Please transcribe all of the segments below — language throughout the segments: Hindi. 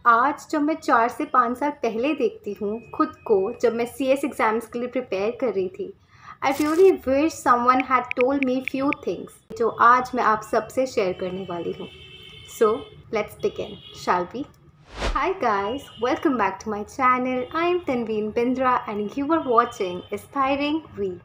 आज जब मैं 4 से 5 साल पहले देखती हूँ खुद को, जब मैं सीएस एग्ज़ाम्स के लिए प्रिपेयर कर रही थी, I really wish someone had told me few things जो आज मैं आप सबसे शेयर करने वाली हूँ। So let's begin, shall we? Hi guys, welcome back to my channel. I am Tanveen Bindra and you are watching Aspiring We.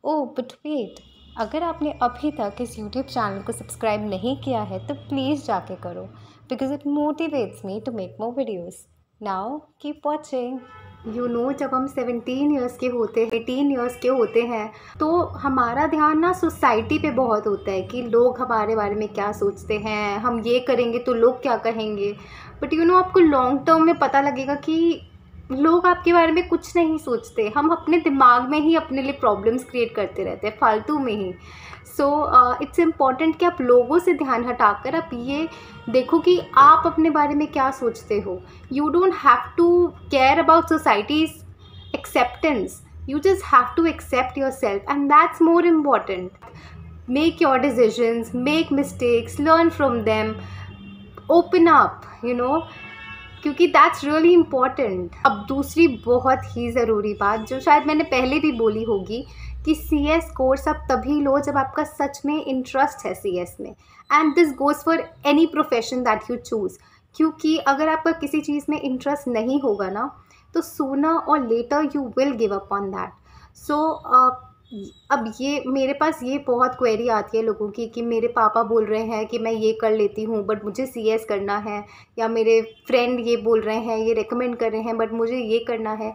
Oh but wait, अगर आपने अभी तक इस यूट्यूब चैनल को सब्सक्राइब नहीं किया है तो प्लीज़ जाके करो, because it motivates me to make more videos. Now keep watching. जब हम 17 ईयर्स के होते हैं, 18 ईयर्स के होते हैं, तो हमारा ध्यान ना सोसाइटी पे बहुत होता है कि लोग हमारे बारे में क्या सोचते हैं, हम ये करेंगे तो लोग क्या कहेंगे। बट आपको लॉन्ग टर्म में पता लगेगा कि लोग आपके बारे में कुछ नहीं सोचते। हम अपने दिमाग में ही अपने लिए प्रॉब्लम्स क्रिएट करते रहते हैं, फालतू में ही। सो इट्स इम्पॉर्टेंट कि आप लोगों से ध्यान हटाकर आप ये देखो कि आप अपने बारे में क्या सोचते हो। You don't have to care about society's acceptance, you just have to accept yourself and that's more important. Make your decisions, make mistakes, learn from them, open up, क्योंकि दैट्स रियली इम्पॉर्टेंट। अब दूसरी बहुत ही ज़रूरी बात जो शायद मैंने पहले भी बोली होगी कि CS कोर्स आप तभी लो जब आपका सच में इंटरेस्ट है CS में, and this goes for any profession that you choose. क्योंकि अगर आपका किसी चीज़ में इंटरेस्ट नहीं होगा ना, तो सूनर और later you will give up on that. So अब ये मेरे पास ये बहुत क्वेरी आती है लोगों की कि मेरे पापा बोल रहे हैं कि मैं ये कर लेती हूँ बट मुझे CS करना है, या मेरे फ्रेंड ये बोल रहे हैं, ये रेकमेंड कर रहे हैं बट मुझे ये करना है।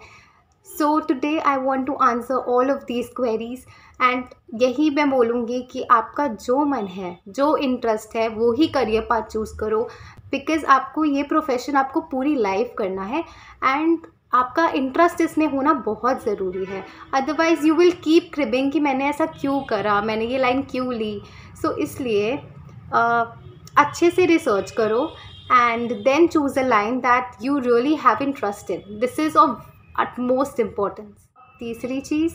So today I want to answer all of these queries, and यही मैं बोलूँगी कि आपका जो मन है, जो इंटरेस्ट है, वो ही करियर पाथ चूज़ करो, बिकॉज़ आपको ये प्रोफेशन आपको पूरी लाइफ करना है एंड आपका इंटरेस्ट इसमें होना बहुत ज़रूरी है। Otherwise you will keep cribbing कि मैंने ऐसा क्यों करा, मैंने ये लाइन क्यों ली। सो इसलिए अच्छे से रिसर्च करो and then choose a line that you really have interest in. This is of utmost importance. तीसरी चीज़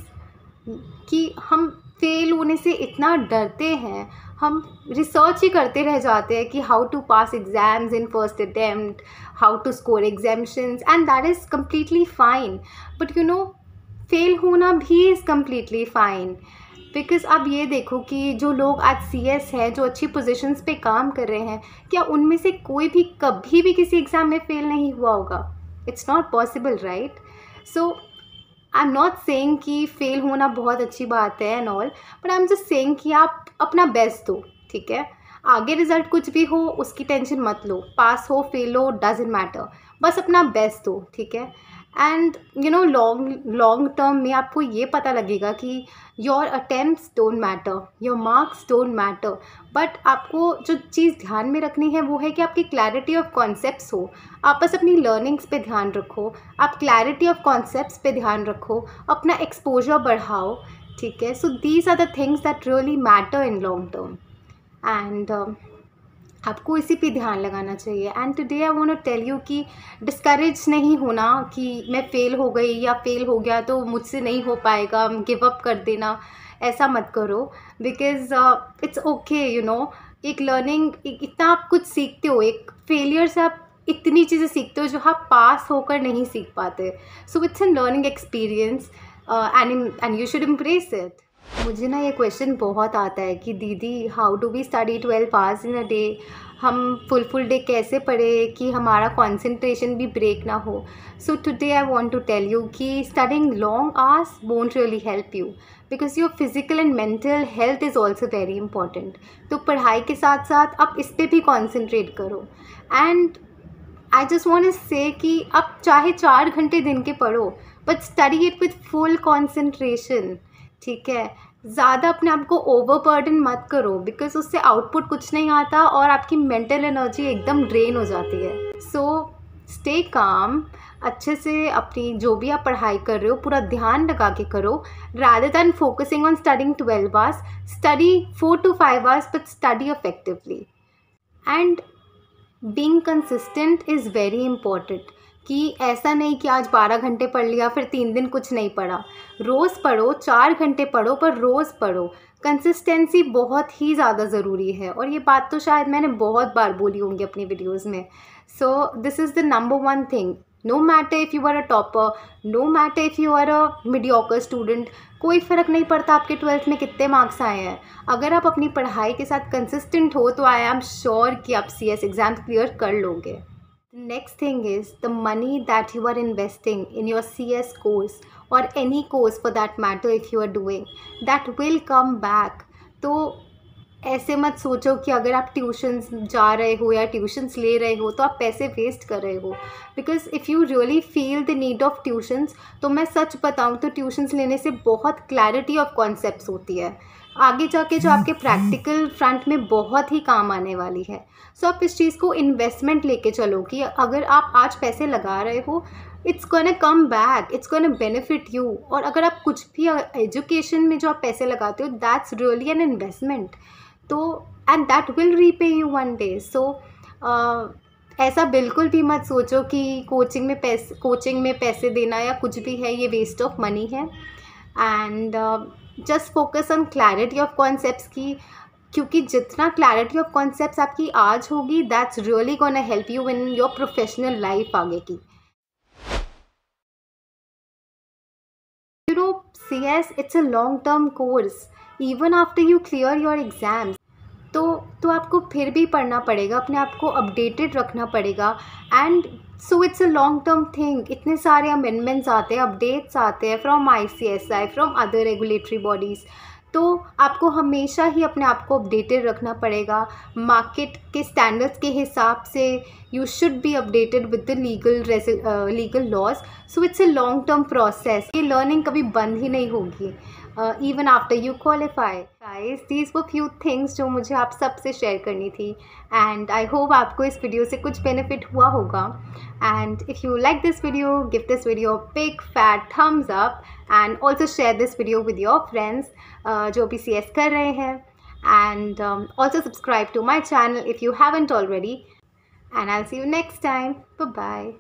कि हम फेल होने से इतना डरते हैं, हम रिसर्च ही करते रह जाते हैं कि how to pass exams in first attempt, how to score examinations, and that is completely fine. But fail होना भी इज़ कम्प्लीटली फ़ाइन, बिकॉज़ आप ये देखो कि जो लोग आज CS हैं, जो अच्छी पोजीशंस पे काम कर रहे हैं, क्या उनमें से कोई भी कभी भी किसी एग्ज़ाम में फ़ेल नहीं हुआ होगा? It's not possible, right? So I am not saying कि फ़ेल होना बहुत अच्छी बात है and all, but I am just saying कि आप अपना बेस्ट दो, ठीक है? आगे रिज़ल्ट कुछ भी हो उसकी टेंशन मत लो, पास हो फेल हो डजंट मैटर, बस अपना बेस्ट दो, ठीक है? एंड लॉन्ग टर्म में आपको ये पता लगेगा कि your attempts don't matter, your marks don't matter, but आपको जो चीज़ ध्यान में रखनी है वो है कि आपकी क्लैरिटी ऑफ कॉन्सेप्ट्स हो। आप बस अपनी लर्निंग्स पे ध्यान रखो, आप क्लैरिटी ऑफ कॉन्सेप्ट्स पे ध्यान रखो, अपना एक्सपोजर बढ़ाओ, ठीक है? So these are the things that really matter in long term, and आपको इसी पे ध्यान लगाना चाहिए। And today I want to tell you कि डिस्करेज नहीं होना कि मैं फ़ेल हो गई या फ़ेल हो गया तो मुझसे नहीं हो पाएगा, गिव अप कर देना, ऐसा मत करो। बिकॉज़ इट्स ओके, एक लर्निंग, इतना आप कुछ सीखते हो, एक फेलियर से आप इतनी चीज़ें सीखते हो जो आप पास होकर नहीं सीख पाते। So it's an learning experience and you should embrace it. मुझे ना ये क्वेश्चन बहुत आता है कि दीदी how do we study 12 hours in a day, हम फुल डे कैसे पढ़े कि हमारा कंसंट्रेशन भी ब्रेक ना हो। So today I want to tell you कि studying long hours won't really help you, because your physical and mental health is also very important. तो पढ़ाई के साथ साथ आप इस पर भी कॉन्सेंट्रेट करो। And I just want to say कि आप चाहे 4 घंटे दिन के पढ़ो, but study it with full concentration, ठीक है? ज़्यादा अपने आप को ओवरबर्डन मत करो, बिकॉज उससे आउटपुट कुछ नहीं आता और आपकी मेंटल एनर्जी एकदम ड्रेन हो जाती है। सो स्टे काम, अच्छे से अपनी जो भी आप पढ़ाई कर रहे हो पूरा ध्यान लगा के करो, rather than focusing on studying 12 hours, study 4 to 5 hours, but study effectively. And being consistent is very important, कि ऐसा नहीं कि आज 12 घंटे पढ़ लिया फिर 3 दिन कुछ नहीं पढ़ा। रोज़ पढ़ो, 4 घंटे पढ़ो, पर रोज़ पढ़ो। कंसिस्टेंसी बहुत ही ज़्यादा ज़रूरी है, और ये बात तो शायद मैंने बहुत बार बोली होंगी अपनी वीडियोज़ में। So this is the number one thing. No matter if you are a topper, no matter if you are a mediocre student, कोई फ़र्क नहीं पड़ता आपके 12th में कितने मार्क्स आए हैं। अगर आप अपनी पढ़ाई के साथ कंसिस्टेंट हो तो आई एम श्योर कि आप CS एग्ज़ाम क्लियर कर लोगे। Next thing is the money that you are investing in your CS course, और any course for that matter if you are doing, that will come back. तो ऐसे मत सोचो कि अगर आप ट्यूशन्स जा रहे हो या ट्यूशन्स ले रहे हो तो आप पैसे वेस्ट कर रहे हो। Because if you really feel the need of tuitions, तो मैं सच बताऊँ तो ट्यूशन्स लेने से बहुत क्लैरिटी ऑफ कॉन्सेप्ट्स होती है, आगे जाके जो आपके प्रैक्टिकल फ्रंट में बहुत ही काम आने वाली है। सो आप इस चीज़ को इन्वेस्टमेंट लेके चलो कि अगर आप आज पैसे लगा रहे हो, it's gonna come back, it's gonna benefit you. और अगर आप कुछ भी एजुकेशन में जो आप पैसे लगाते हो, दैट्स रियली एन इन्वेस्टमेंट। तो and that will repay you one day. So ऐसा बिल्कुल भी मत सोचो कि कोचिंग में पैसे देना या कुछ भी है ये वेस्ट ऑफ मनी है। And just focus on clarity of concepts की, क्योंकि जितना क्लैरिटी ऑफ कॉन्सेप्ट्स आपकी आज होगी, that's really gonna help you in your professional life आगे की। You know, CS, it's a long-term course. Even after you clear your exams, तो आपको फिर भी पढ़ना पड़ेगा, अपने आप को अपडेटेड रखना पड़ेगा। And so it's a long term thing. इतने सारे अमेंडमेंट्स आते हैं, अपडेट्स आते हैं from ICSI, from other regulatory bodies. तो आपको हमेशा ही अपने आप को अपडेटेड रखना पड़ेगा मार्केट के स्टैंडर्ड्स के हिसाब से। You should be updated with the legal laws. So it's a long term process. ये लर्निंग कभी बंद ही नहीं होगी even after you qualify. Guys, these were few things जो मुझे आप सबसे शेयर करनी थी, एंड आई होप आपको इस वीडियो से कुछ बेनिफिट हुआ होगा। And if you like this video, give this video a big fat thumbs up, and also share this video with your friends जो भी CS कर रहे हैं। And also subscribe to my channel if you haven't already, and I will see you next time. Bye bye.